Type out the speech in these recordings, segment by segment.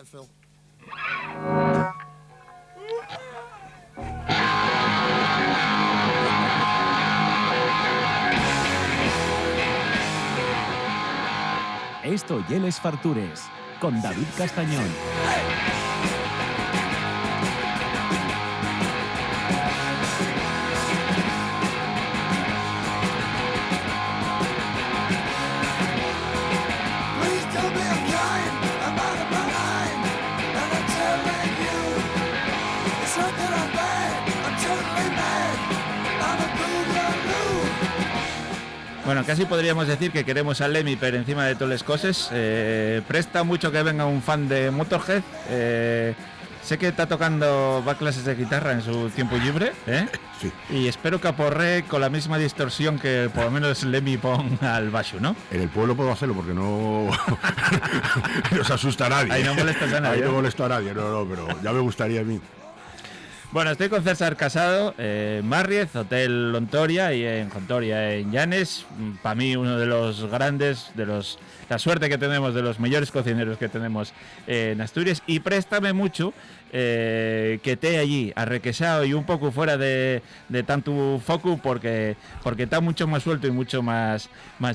Phil. Esto ye Les Fartures, con David Castañón. Bueno, casi podríamos decir que queremos a Lemmy per encima de todas las cosas. Presta mucho que venga un fan de Motorhead. Sé que está tocando, va a clases de guitarra en su tiempo libre, ¿eh? Sí. Y espero que aporre con la misma distorsión que por lo menos Lemmy pon al baixo, ¿no? En el pueblo puedo hacerlo porque no nos asusta a nadie. Ahí no molestas a nadie. Ahí no molesto a nadie, no, pero ya me gustaría a mí. Bueno, estoy con César Casado, Marriez, Hotel Lontoria y en Jontoria, en Llanes. Para mí uno de los grandes, la suerte que tenemos, de los mejores cocineros que tenemos en Asturias. Y préstame mucho que esté allí, arrequesado y un poco fuera de tanto foco porque está mucho más suelto y mucho más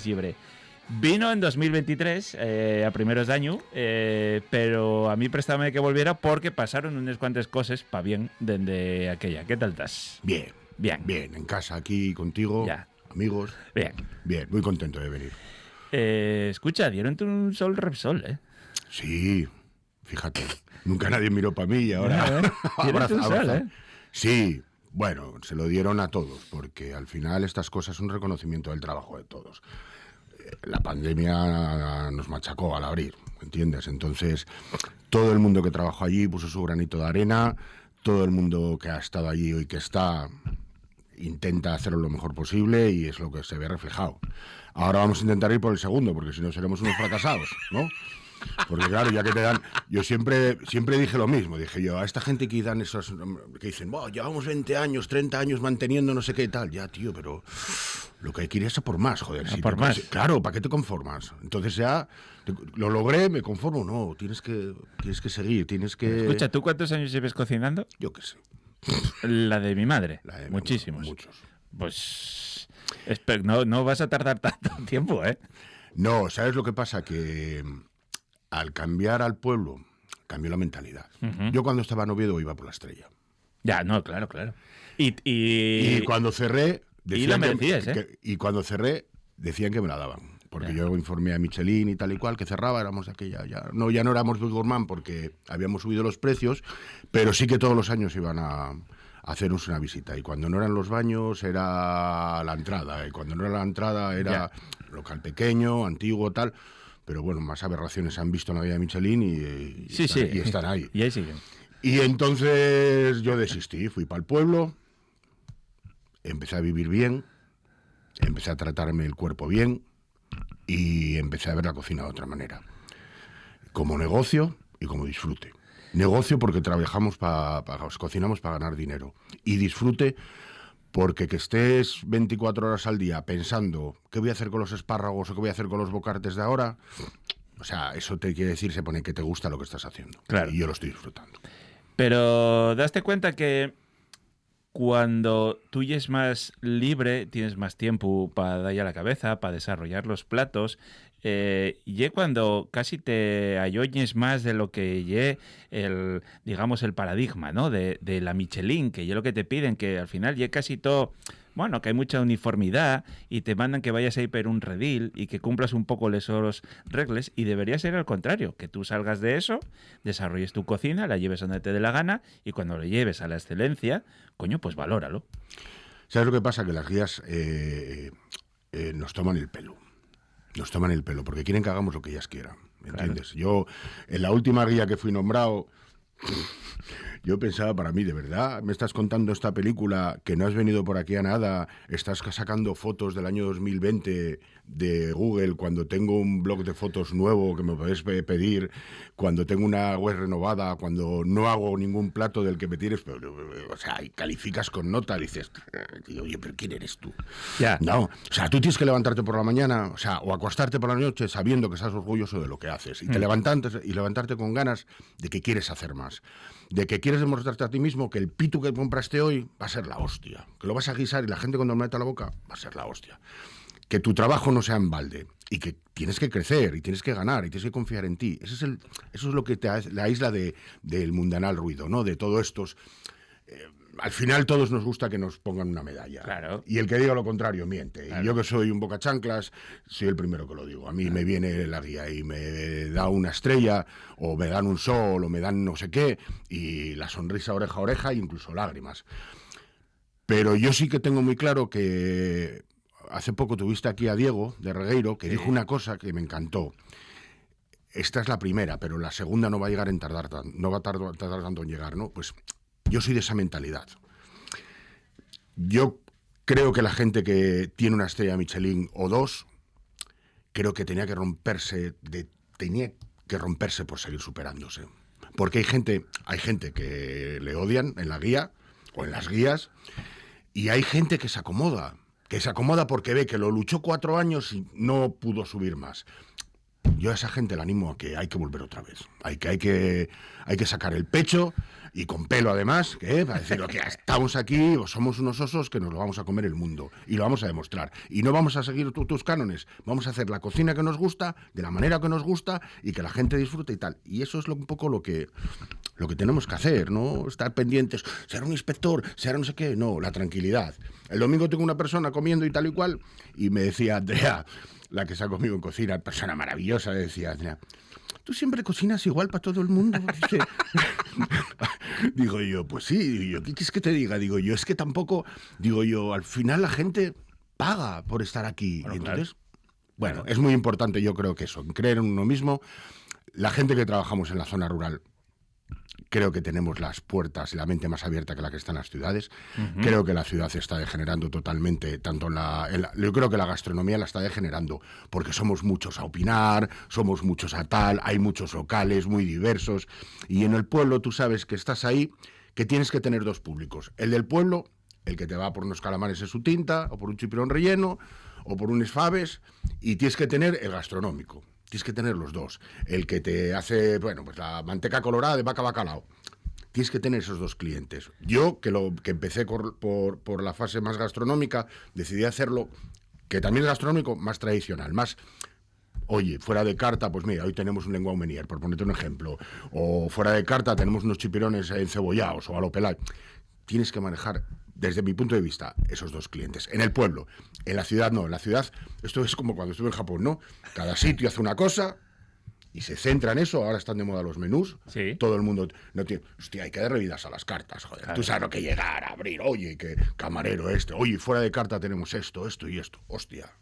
libre. Vino en 2023, a primeros de año, pero a mí préstame que volviera porque pasaron unas cuantas cosas para bien desde aquella. ¿Qué tal estás? Bien. Bien. Bien, en casa, aquí, contigo, Ya. amigos. Bien. Bien, muy contento de venir. Escucha, dieron un sol Repsol, ¿eh? Sí, fíjate, nunca nadie miró para mí y ahora... Dieron un sol, ¿eh? Sí, bueno, se lo dieron a todos, porque al final estas cosas son un reconocimiento del trabajo de todos. La pandemia nos machacó al abrir, ¿entiendes? Entonces, todo el mundo que trabajó allí puso su granito de arena, todo el mundo que ha estado allí y que está intenta hacerlo lo mejor posible y es lo que se ve reflejado. Ahora vamos a intentar ir por el segundo, porque si no seremos unos fracasados, ¿no? Porque claro, ya que te dan... Yo siempre dije lo mismo, dije yo, a esta gente que dan esos... que dicen, llevamos 20 años, 30 años manteniendo no sé qué y tal. Ya, tío, pero lo que hay que ir es a por más, joder. A por más. Claro, ¿para qué te conformas? Entonces ya, lo logré, me conformo. No, tienes que seguir, tienes que... Escucha, ¿tú cuántos años lleves cocinando? Yo qué sé. La de mi madre. La de muchísimos. Muchos. Pues no vas a tardar tanto tiempo, ¿eh? No, ¿sabes lo que pasa? Que al cambiar al pueblo, cambió la mentalidad. Uh-huh. Yo cuando estaba en Oviedo iba por la Estrella. Ya, no, claro. Y cuando cerré... Y la merecías, ¿eh? Y cuando cerré, decían que me la daban. Porque yo informé a Michelin y tal y cual, que cerraba, éramos aquella... Ya no éramos Big Gourmand porque habíamos subido los precios, pero sí que todos los años iban a hacernos una visita. Y cuando no eran los baños, era la entrada. Y cuando no era la entrada, era local pequeño, antiguo, tal... Pero bueno, más aberraciones han visto en la vida de Michelin y están ahí. Y ahí siguen. Y entonces yo desistí, fui para el pueblo, empecé a vivir bien, empecé a tratarme el cuerpo bien y empecé a ver la cocina de otra manera. Como negocio y como disfrute. Negocio porque trabajamos cocinamos para ganar dinero. Y disfrute porque que estés 24 horas al día pensando qué voy a hacer con los espárragos o qué voy a hacer con los bocartes de ahora, o sea, eso te quiere decir, se pone que te gusta lo que estás haciendo. Claro. Y yo lo estoy disfrutando. Pero daste cuenta que cuando tú ya es más libre, tienes más tiempo para darle a la cabeza, para desarrollar los platos, y cuando casi te ayoñes más de lo que ye el paradigma, ¿no? de la Michelin, que ye lo que te piden, que al final ye casi todo, bueno, que hay mucha uniformidad y te mandan que vayas a ir por un redil y que cumplas un poco esos reglas, y debería ser al contrario, que tú salgas de eso, desarrolles tu cocina, la lleves donde te dé la gana y cuando lo lleves a la excelencia, coño, pues valóralo. ¿Sabes lo que pasa? Que las guías nos toman el pelo. Nos toman el pelo porque quieren que hagamos lo que ellas quieran, ¿entiendes? Claro. Yo, en la última guía que fui nombrado, yo pensaba para mí, ¿de verdad me estás contando esta película que no has venido por aquí a nada? Estás sacando fotos del año 2020 de Google cuando tengo un blog de fotos nuevo que me podéis pedir, cuando tengo una web renovada, cuando no hago ningún plato del que me tienes, pero, o sea, y calificas con nota, dices, oye, pero ¿quién eres tú? Ya. No, o sea, tú tienes que levantarte por la mañana, o sea, o acostarte por la noche sabiendo que estás orgulloso de lo que haces y levantarte con ganas de que quieres hacer más, de que quieres demostrarte a ti mismo que el pitu que compraste hoy va a ser la hostia, que lo vas a guisar y la gente cuando lo mete a la boca va a ser la hostia, que tu trabajo no sea en balde y que tienes que crecer y tienes que ganar y tienes que confiar en ti. Eso es lo que te la isla del mundanal ruido, ¿no? De todos estos... al final todos nos gusta que nos pongan una medalla. Claro. Y el que diga lo contrario miente. Claro. Y yo que soy un bocachanclas, soy el primero que lo digo. A mí me viene la guía y me da una estrella, o me dan un sol, o me dan no sé qué, y la sonrisa oreja a oreja, e incluso lágrimas. Pero yo sí que tengo muy claro que hace poco tuviste aquí a Diego de Regueiro, que dijo una cosa que me encantó. Esta es la primera, pero la segunda no va a llegar en tardar tanto en llegar, ¿no? Pues yo soy de esa mentalidad. Yo creo que la gente que tiene una estrella Michelin o dos, creo que tenía que romperse por seguir superándose. Porque hay gente que le odian en la guía o en las guías, y hay gente que se acomoda porque ve que lo luchó 4 años y no pudo subir más. Yo a esa gente le animo a que hay que volver otra vez. Hay que sacar el pecho, y con pelo además, para decir que estamos aquí, o somos unos osos que nos lo vamos a comer el mundo, y lo vamos a demostrar. Y no vamos a seguir tus cánones, vamos a hacer la cocina que nos gusta, de la manera que nos gusta, y que la gente disfrute y tal. Y eso es un poco lo que tenemos que hacer, ¿no? Estar pendientes, ser un inspector, ser no sé qué, no, la tranquilidad. El domingo tengo una persona comiendo y tal y cual, y me decía Andrea, la que está conmigo en cocina, persona maravillosa, decía Andrea, tú siempre cocinas igual para todo el mundo. Dice, digo yo, pues sí, digo yo, ¿qué quieres que te diga? Digo yo, es que tampoco, digo yo, al final la gente paga por estar aquí. Bueno, entonces, claro. bueno, es muy importante, yo creo que eso, creer en uno mismo. La gente que trabajamos en la zona rural, creo que tenemos las puertas y la mente más abierta que la que está en las ciudades. Uh-huh. Creo que la ciudad está degenerando totalmente, tanto yo creo que la gastronomía la está degenerando, porque somos muchos a opinar, somos muchos a tal, hay muchos locales muy diversos, y en el pueblo tú sabes que estás ahí, que tienes que tener dos públicos. El del pueblo, el que te va por unos calamares en su tinta, o por un chipirón relleno, o por unos faves, y tienes que tener el gastronómico. Tienes que tener los dos. El que te hace, bueno, pues la manteca colorada de vaca bacalao. Tienes que tener esos dos clientes. Yo, que empecé por la fase más gastronómica, decidí hacerlo, que también es gastronómico, más tradicional, más... Oye, fuera de carta, pues mira, hoy tenemos un lenguado menier, por ponerte un ejemplo. O fuera de carta tenemos unos chipirones encebollados o a lo pelay. Tienes que manejar, desde mi punto de vista, esos dos clientes. En el pueblo. En la ciudad no. En la ciudad, esto es como cuando estuve en Japón, ¿no? Cada sitio hace una cosa y se centra en eso. Ahora están de moda los menús. Sí. Todo el mundo no tiene... Hostia, hay que dar vidas a las cartas, joder. Claro. Tú sabes lo que llegar, abrir, oye, que camarero oye, fuera de carta tenemos esto y esto. Hostia.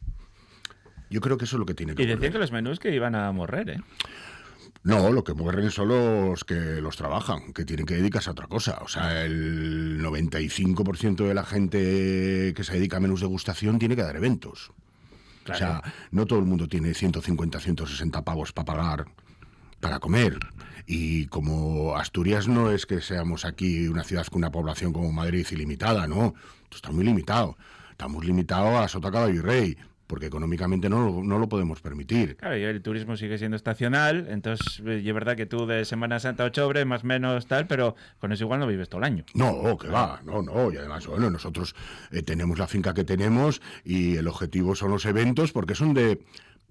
Yo creo que eso es lo que tiene que ocurrir. Y decían que los menús que iban a morrer, ¿eh? No, lo que mueren son los que los trabajan, que tienen que dedicarse a otra cosa. O sea, el 95% de la gente que se dedica a menús de degustación tiene que dar eventos. Claro. O sea, no todo el mundo tiene 150, 160 pavos para pagar para comer. Y como Asturias no es que seamos aquí una ciudad con una población como Madrid ilimitada, no. Esto está muy limitado. Estamos limitados a Sota, Caballo y Rey, porque económicamente no lo podemos permitir. Claro, y el turismo sigue siendo estacional, entonces es verdad que tú de Semana Santa a octubre, más o menos tal, pero con eso igual no vives todo el año. No, que va, no, y además, bueno, nosotros tenemos la finca que tenemos y el objetivo son los eventos, porque son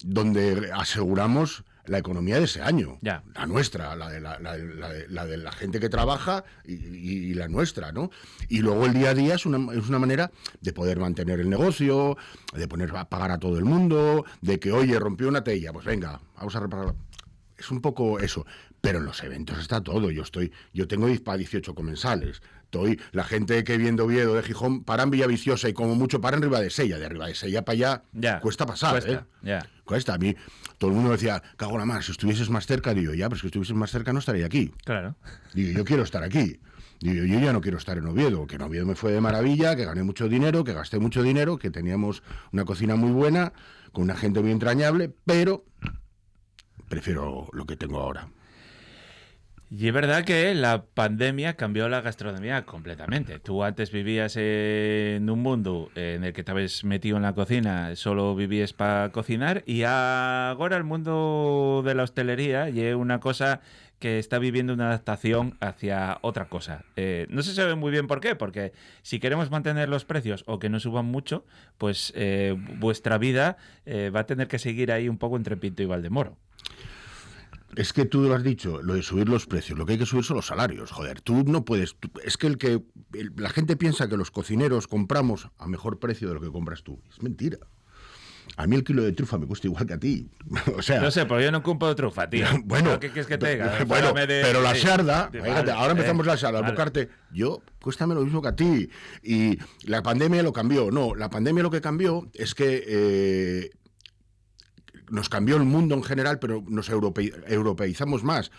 donde aseguramos la economía de ese año, ya. La nuestra, la de la gente que trabaja y la nuestra, ¿no? Y luego el día a día es una manera de poder mantener el negocio, de poner a pagar a todo el mundo, de que, oye, rompió una tella, pues venga, vamos a repararla. Es un poco eso, pero en los eventos está todo. Yo tengo para 18 comensales, Estoy, la gente que viene de Oviedo, de Gijón, para en Villaviciosa y como mucho para en Ribadesella. De Ribadesella para allá Ya, cuesta pasar, cuesta, ya. Cuesta. A mí todo el mundo decía, cago en la mar, si estuvieses más cerca, digo, ya, pero si estuvieses más cerca no estaría aquí. Claro. Digo, yo quiero estar aquí. Digo, yo ya no quiero estar en Oviedo, que en Oviedo me fue de maravilla, que gané mucho dinero, que gasté mucho dinero, que teníamos una cocina muy buena, con una gente muy entrañable, pero prefiero lo que tengo ahora. Y es verdad que la pandemia cambió la gastronomía completamente. Tú antes vivías en un mundo en el que te habías metido en la cocina, solo vivías para cocinar, y ahora el mundo de la hostelería es una cosa que está viviendo una adaptación hacia otra cosa. No se sabe muy bien por qué, porque si queremos mantener los precios o que no suban mucho, pues vuestra vida va a tener que seguir ahí un poco entre Pinto y Valdemoro. Es que tú lo has dicho, lo de subir los precios, lo que hay que subir son los salarios, joder, tú no puedes, es que la gente piensa que los cocineros compramos a mejor precio de lo que compras tú, es mentira. A mí el kilo de trufa me cuesta igual que a ti. O sea, No sé, pero yo no compro trufa, tío. Bueno, ¿Qué quieres que te diga? Bueno, pero la sarda, Vale, fíjate, ahora empezamos la sarda, vale. el bocarte, cuéstame lo mismo que a ti. Y la pandemia lo cambió. No, la pandemia lo que cambió es que nos cambió el mundo en general, pero nos europeizamos más.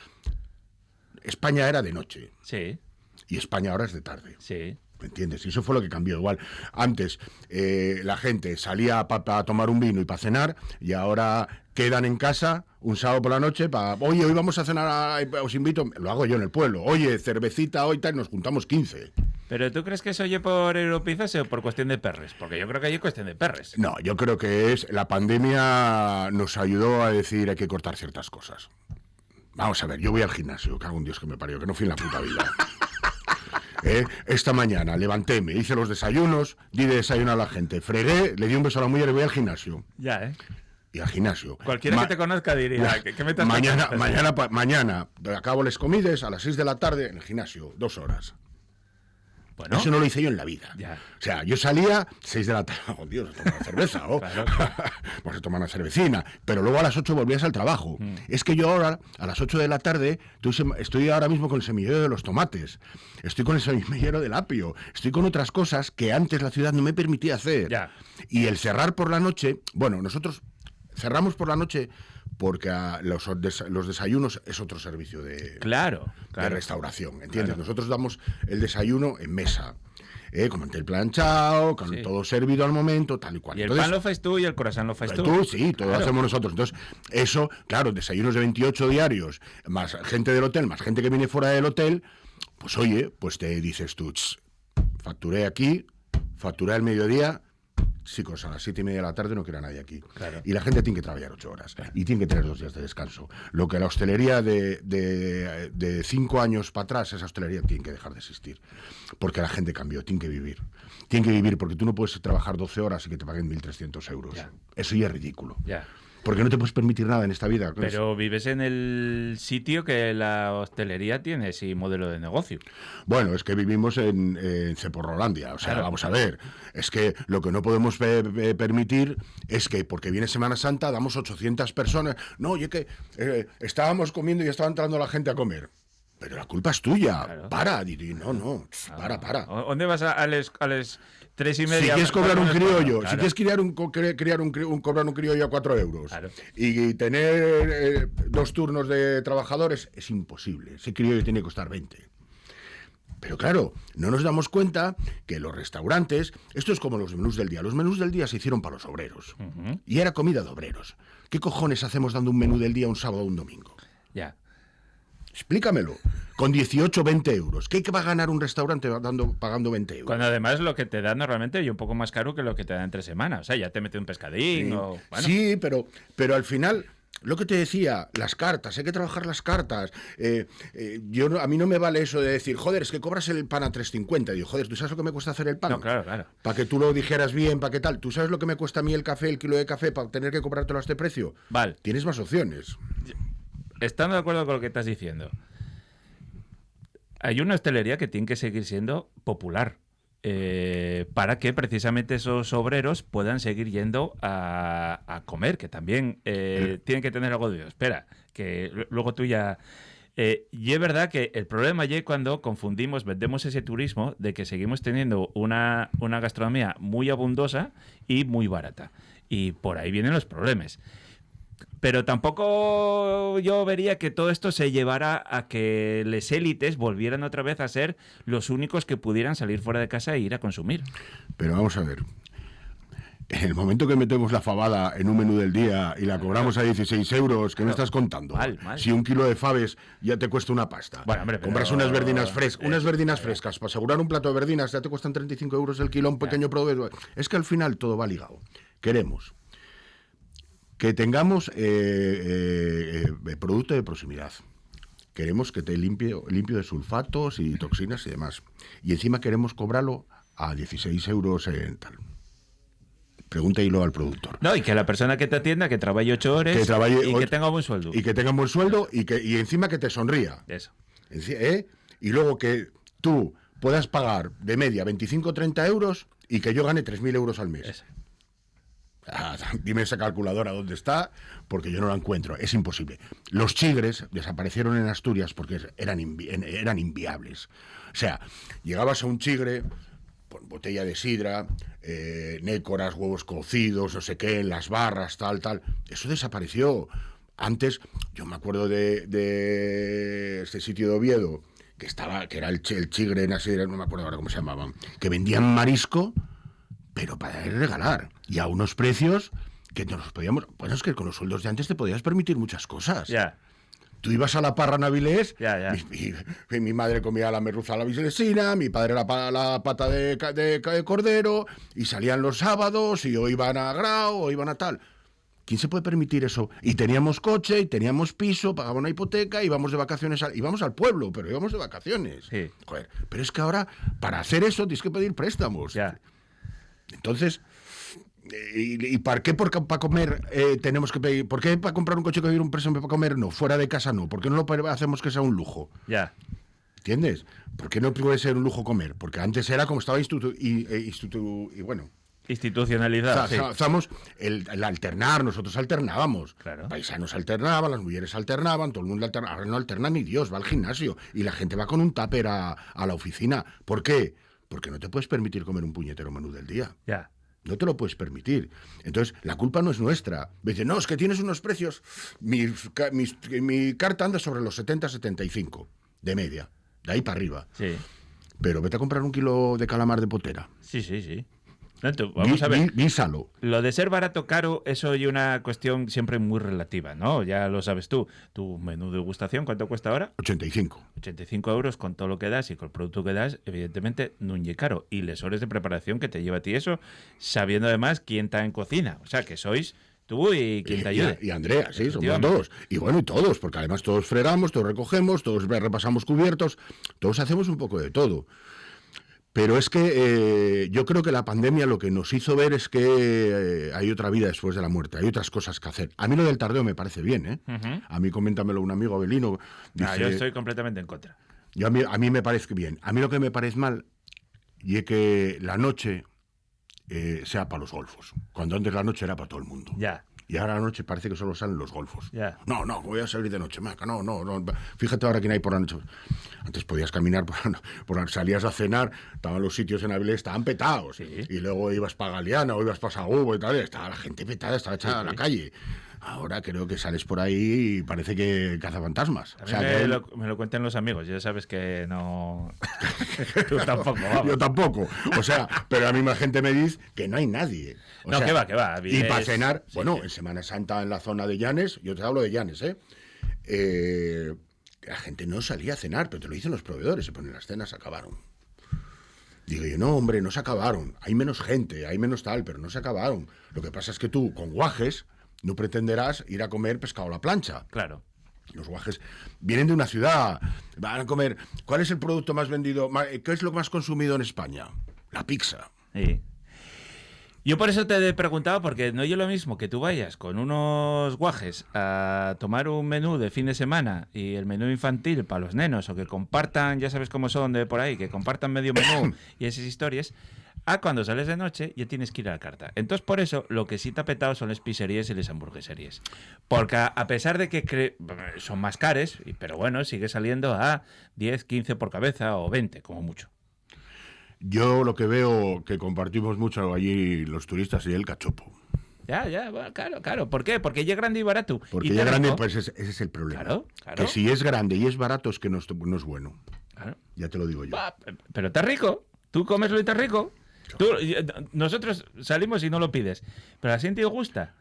España era de noche Sí, y España ahora es de tarde. sí. ¿Me entiendes? Y eso fue lo que cambió. Igual, antes la gente salía para tomar un vino y para cenar, y ahora quedan en casa un sábado por la noche para, oye, hoy vamos a cenar, os invito, lo hago yo en el pueblo, oye, cervecita hoy tal, nos juntamos 15. ¿Pero tú crees que eso oye por europeizarse o por cuestión de perres? Porque yo creo que hay cuestión de perres. No, yo creo que la pandemia nos ayudó a decir hay que cortar ciertas cosas. Vamos a ver, yo voy al gimnasio, cago en Dios que me parió, que no fui en la puta vida. Esta mañana levantéme, hice los desayunos, di de desayuno a la gente, fregué, le di un beso a la mujer y voy al gimnasio. Ya, ¿eh? Y al gimnasio. Cualquiera que te conozca diría, ¿qué me estás mañana acabo les comides a las 6 de la tarde en el gimnasio, 2 horas. Bueno, Eso no lo hice yo en la vida. Ya. O sea, yo salía 6 de la tarde, oh Dios, a tomar una cerveza, Claro. Pues a tomar una cervecina, pero luego a las 8 volvías al trabajo. Es que yo ahora, a las 8 de la tarde, estoy ahora mismo con el semillero de los tomates, estoy con el semillero del apio, estoy con otras cosas que antes la ciudad no me permitía hacer. Ya. Y el cerrar por la noche, bueno, nosotros cerramos por la noche porque los desayunos es otro servicio de restauración, ¿entiendes? Claro. Nosotros damos el desayuno en mesa, con mantel planchado, con todo servido al momento, tal y cual. Y el Entonces, pan lo fais tú y el croissant lo fais tú. sí, todo lo hacemos nosotros. Entonces, eso, claro, desayunos de 28 diarios, más gente del hotel, más gente que viene fuera del hotel, pues oye, pues te dices tú, facturé aquí, facturé al mediodía. Chicos, a las 7:30 de la tarde no queda nadie aquí. Claro. Y la gente tiene que trabajar 8 horas. Y tiene que tener 2 días de descanso. Lo que la hostelería de 5 años para atrás, esa hostelería tiene que dejar de existir. Porque la gente cambió, tiene que vivir. Tiene que vivir porque tú no puedes trabajar 12 horas y que te paguen 1.300 euros. Ya. Eso ya es ridículo. Ya. Porque no te puedes permitir nada en esta vida. Pero vives en el sitio que la hostelería tiene ese modelo de negocio. Bueno, es que vivimos en Ceporrolandia. O sea, Claro. Vamos a ver. Es que lo que no podemos permitir es que, porque viene Semana Santa, damos 800 personas. No, oye, que estábamos comiendo y ya estaba entrando la gente a comer. Pero la culpa es tuya. Claro. Para. No. Para. ¿Dónde vas a las 3:30? Si quieres cobrar un criollo, Claro. si quieres cobrar un criollo a 4 euros Claro. y tener 2 turnos de trabajadores, es imposible. Ese criollo tiene que costar 20. Pero claro, no nos damos cuenta que los restaurantes, esto es como los menús del día. Los menús del día se hicieron para los obreros. Y era comida de obreros. ¿Qué cojones hacemos dando un menú del día un sábado o un domingo? Ya. Explícamelo. Con 18, 20 euros. ¿Qué va a ganar un restaurante pagando 20 euros? Cuando además lo que te da normalmente es un poco más caro que lo que te da entre semana. O sea, ya te mete un pescadín o... Bueno. Sí, pero al final... Lo que te decía, las cartas, hay que trabajar las cartas. A mí no me vale eso de decir, joder, es que cobras el pan a 3,50. Digo, joder, ¿tú sabes lo que me cuesta hacer el pan? No, claro. Para que tú lo dijeras bien, para qué tal. ¿Tú sabes lo que me cuesta a mí el café, el kilo de café, para tener que cobrártelo a este precio? Vale. Tienes más opciones. Estando de acuerdo con lo que estás diciendo, hay una hostelería que tiene que seguir siendo popular. Para que precisamente esos obreros puedan seguir yendo a comer, que también tienen que tener algo de... Espera, que luego tú ya Y es verdad que el problema es cuando vendemos ese turismo de que seguimos teniendo una gastronomía muy abundosa y muy barata. Y por ahí vienen los problemas. Pero tampoco yo vería que todo esto se llevara a que las élites volvieran otra vez a ser los únicos que pudieran salir fuera de casa e ir a consumir. Pero vamos a ver. En el momento que metemos la fabada en un menú del día y la cobramos a 16 euros, ¿qué me estás contando? Mal. Si un kilo de faves ya te cuesta una pasta. Bueno, hombre, compras unas verdinas frescas. Para asegurar un plato de verdinas ya te cuestan 35 euros el kilo, un pequeño proveedor. Es que al final todo va ligado. Queremos que tengamos producto de proximidad. Queremos que te limpio de sulfatos y toxinas y demás. Y encima queremos cobrarlo a 16 euros en tal. Pregúntelo al productor. No, y que la persona que te atienda, que trabaje 8 horas que tenga buen sueldo. Y que tenga buen sueldo y encima que te sonría. Eso. Y luego que tú puedas pagar de media 25 o 30 euros y que yo gane 3.000 euros al mes. Eso. Dime esa calculadora dónde está, porque yo no la encuentro. Es imposible. Los chigres desaparecieron en Asturias porque eran inviables. O sea, llegabas a un chigre, botella de sidra, nécoras, huevos cocidos, no sé qué, en las barras, tal. Eso desapareció. Antes, yo me acuerdo de este sitio de Oviedo, que era el chigre en la sidra, no me acuerdo ahora cómo se llamaban, que vendían marisco, pero para regalar. Y a unos precios que no los podíamos... Bueno, es que con los sueldos de antes te podías permitir muchas cosas. Ya. Tú ibas a la Parra Navilés, Ya. mi madre comía la merluza a la viselesina, mi padre la pata de cordero, y salían los sábados, y o iban a Grau, o iban a tal. ¿Quién se puede permitir eso? Y teníamos coche, y teníamos piso, pagaba una hipoteca, íbamos de vacaciones, íbamos al pueblo, pero íbamos de vacaciones. Sí. Joder, pero es que ahora, para hacer eso, tienes que pedir préstamos. Ya. Entonces... ¿Y para qué para comer tenemos que pedir? ¿Por qué para comprar un coche que pedir un préstamo para comer? No, fuera de casa no. ¿Por qué no lo hacemos que sea un lujo? Ya. ¿Entiendes? ¿Por qué no puede ser un lujo comer? Porque antes era como estaba Institucionalidad. El alternar, nosotros alternábamos. Claro. Paisanos alternaban, las mujeres alternaban, todo el mundo alternaba. Ahora no alterna ni Dios, va al gimnasio y la gente va con un tupper a la oficina. ¿Por qué? Porque no te puedes permitir comer un puñetero menú del día. Ya. No te lo puedes permitir. Entonces, la culpa no es nuestra. Me dicen, no, es que tienes unos precios. Mi carta anda sobre los 70-75 de media. De ahí para arriba. Sí. Pero vete a comprar un kilo de calamar de potera. Sí. Vamos a ver. Guísalo. Lo de ser barato o caro, eso es una cuestión siempre muy relativa, ¿no? Ya lo sabes tú. Tu menú de degustación, ¿cuánto cuesta ahora? 85. 85 euros con todo lo que das y con el producto que das, evidentemente, no es caro. Y les horas de preparación que te lleva a ti eso, sabiendo además quién está en cocina. O sea, que sois tú y quien te ayude. Y Andrea, sí, somos todos. Y bueno, y todos, porque además todos fregamos, todos recogemos, todos repasamos cubiertos, todos hacemos un poco de todo. Pero es que yo creo que la pandemia lo que nos hizo ver es que hay otra vida después de la muerte, hay otras cosas que hacer. A mí lo del tardeo me parece bien, ¿eh? Uh-huh. A mí coméntamelo un amigo Abelino. Dice, yo estoy completamente en contra. A mí me parece bien. A mí lo que me parece mal y es que la noche sea para los golfos, cuando antes la noche era para todo el mundo. Ya. Y ahora la noche parece que solo salen los golfos. Yeah. No, voy a salir de noche, maca, no. Fíjate ahora quién hay por la noche. Antes podías caminar, salías a cenar, estaban los sitios en Avilés, estaban petados. Sí. Y luego ibas para Galeana o ibas para Sagubo y tal, y estaba la gente petada, estaba echada a la calle. Ahora creo que sales por ahí y parece que cazafantasmas. A mí me lo cuentan los amigos, ya sabes que no... Tú tampoco, vamos. Yo tampoco. O sea, pero a mí más gente me dice que no hay nadie. O sea, que va. Y para cenar, sí, bueno, en Semana Santa en la zona de Llanes, yo te hablo de Llanes, la gente no salía a cenar, pero te lo dicen los proveedores, se ponen las cenas, se acabaron. Digo yo, no, hombre, no se acabaron. Hay menos gente, hay menos tal, pero no se acabaron. Lo que pasa es que tú, con guajes, no pretenderás ir a comer pescado a la plancha. Claro. Los guajes vienen de una ciudad, van a comer. ¿Cuál es el producto más vendido? ¿Qué es lo más consumido en España? La pizza. Sí. Yo por eso te he preguntado, porque no es lo mismo que tú vayas con unos guajes a tomar un menú de fin de semana y el menú infantil para los nenos, o que compartan, ya sabes cómo son de por ahí, que compartan medio menú y esas historias, a cuando sales de noche ya tienes que ir a la carta. Entonces, por eso, lo que sí te ha petado son las pizzerías y las hamburgueserías. Porque a pesar de que son más cares, pero bueno, sigue saliendo a 10, 15 por cabeza o 20, como mucho. Yo lo que veo que compartimos mucho allí los turistas es el cachopo. Ya, bueno, claro. ¿Por qué? Porque ya es grande y barato. Porque y ya rico. grande, pues ese es el problema. Claro. Que si es grande y es barato es que no es bueno. Claro. Ya te lo digo yo. Pero está rico. Tú comeslo y está rico. Nosotros salimos y no lo pides. Pero a la gente os gusta.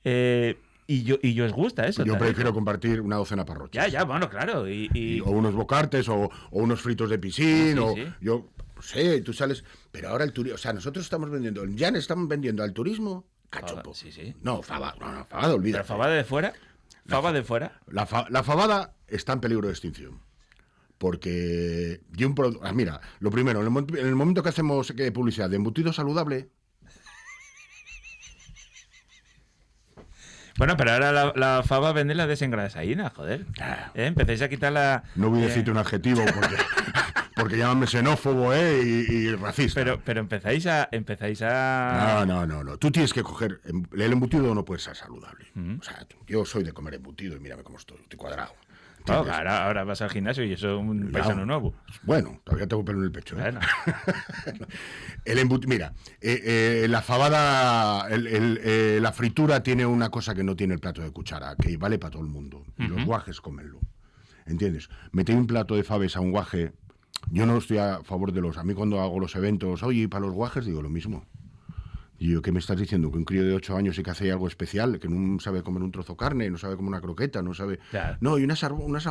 Y os gusta eso. Yo prefiero compartir una docena de parroquias. Ya, bueno, claro. O unos bocartes o unos fritos de piscina. Sí. Yo no sé, tú sales. Pero ahora el turismo. O sea, nosotros estamos vendiendo. Ya estamos vendiendo al turismo cachopo. Sí. No, fabada, olvídate. ¿La fabada de fuera? ¿Faba de fuera? La fabada está en peligro de extinción. Porque mira, lo primero, en el momento que hacemos publicidad de embutido saludable. Bueno, pero ahora la fava vende la desengrasadina, joder. Empezáis a quitar la... No voy a decirte un adjetivo porque llámame xenófobo y racista. Pero empezáis a... No. Tú tienes que coger... El embutido no puede ser saludable. O sea, yo soy de comer embutido y mírame cómo estoy cuadrado. Oh, ahora vas al gimnasio y eso es un paisano nuevo. Bueno, todavía tengo pelo en el pecho. Bueno. Mira, la fabada, la fritura tiene una cosa que no tiene el plato de cuchara, que vale para todo el mundo. Y los guajes cómenlo. ¿Entiendes? Meter un plato de faves a un guaje. Yo no estoy a favor de los... A mí cuando hago los eventos, oye, para los guajes digo lo mismo. Y yo, ¿qué me estás diciendo? Que un crío de 8 años sí que hace algo especial, que no sabe comer un trozo de carne, no sabe comer una croqueta, no sabe... Claro. No, y una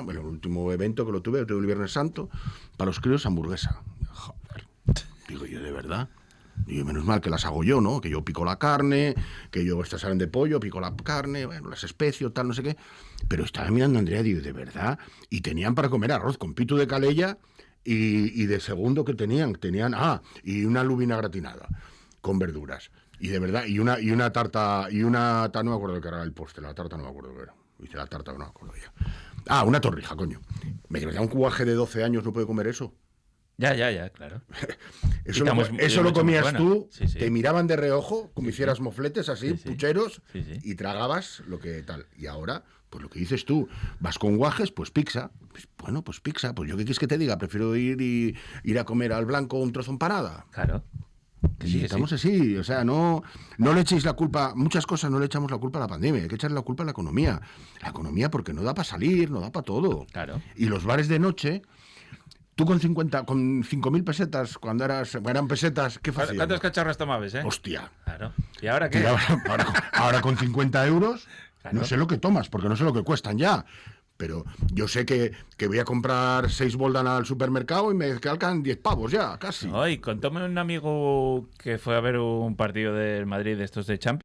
bueno, el último evento que lo tuve el Viernes Santo, para los críos hamburguesa. Joder. Digo yo, ¿de verdad? Digo, menos mal que las hago yo, ¿no? Que yo pico la carne, que yo estas salen de pollo, pico la carne, bueno, las especio, tal, no sé qué. Pero estaba mirando a Andrea y digo, ¿de verdad? Y tenían para comer arroz con pitu de calella y de segundo que tenían, y una lubina gratinada con verduras. Y de verdad, y una tarta, no me acuerdo qué era el postre, la tarta no me acuerdo qué era. Hice la tarta, no me acuerdo ya. Una torrija, coño. ¿Me da un cuaje de 12 años no puede comer eso? Ya, claro. Eso lo comías tú, sí. te miraban de reojo, como hicieras mofletes así, pucheros, Sí. y tragabas lo que tal. Y ahora, pues lo que dices tú, vas con guajes, pues pizza. Pues, bueno, pues pizza, pues yo qué quieres que te diga, prefiero ir a comer al blanco un trozo empanada. Claro. Y estamos así, o sea, no le echéis la culpa, muchas cosas no le echamos la culpa a la pandemia, hay que echarle la culpa a la economía. La economía porque no da para salir, no da para todo. Claro. Y los bares de noche, tú con 5.000 pesetas, cuando eran pesetas, ¿qué hacías? ¿Cuántos cacharros tomabas, Hostia. Claro. ¿Y ahora qué? Y ahora con 50 euros, Claro. no sé lo que tomas, porque no sé lo que cuestan ya. Pero yo sé que voy a comprar 6 boldan al supermercado y me calcan 10 pavos ya, casi. Ay, contóme un amigo que fue a ver un partido del Madrid de estos de Champions.